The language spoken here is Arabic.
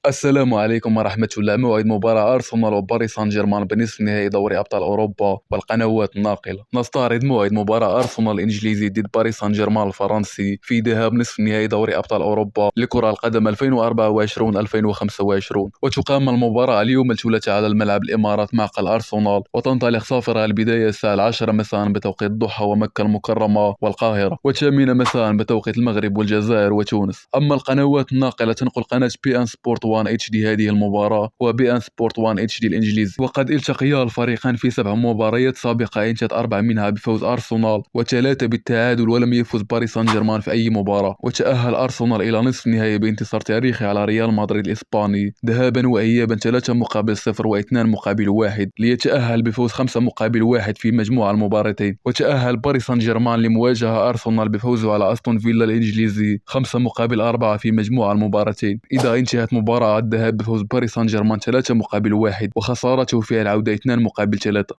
السلام عليكم ورحمة الله. موعد مباراة أرسنال وباريس سان جيرمان بنصف نهائي دوري أبطال أوروبا والقنوات الناقلة. نستعرض موعد مباراة أرسنال الإنجليزي ضد باريس سان جيرمان الفرنسي في ذهاب نصف نهائي دوري أبطال أوروبا لكرة القدم 2024-2025. وتقام المباراة اليوم الثلاثاء على الملعب الإمارات معقل أرسنال، وتنطلق صافرة البداية الساعة 10 مساء بتوقيت الضحى ومكة المكرمة والقاهرة، و8 مساء بتوقيت المغرب والجزائر وتونس. أما القنوات الناقلة تنقل قناة بي ان سبورت 1 اتش دي هذه المباراة، وبي ان سبورت 1 اتش دي الإنجليزي. وقد التقيا الفريقان في 7 مباريات سابقة، انتهت 4 منها بفوز أرسنال و3 بالتعادل، ولم يفز باريس سان جيرمان في أي مباراة. وتأهل أرسنال إلى نصف النهائي بانتصار تاريخي على ريال مدريد الإسباني ذهابا وإيابا 3-0 و2-1، ليتأهل بفوز 5-1 في مجموع المباراتين. وتأهل باريس سان جيرمان لمواجهة أرسنال بفوزه على أستون فيلا الإنجليزي 5-4 في مجموع المباراتين. إذا انتهت مباراة الذهاب بفوز باريس سان جيرمان 3-1، وخسارته في العودة 2-3.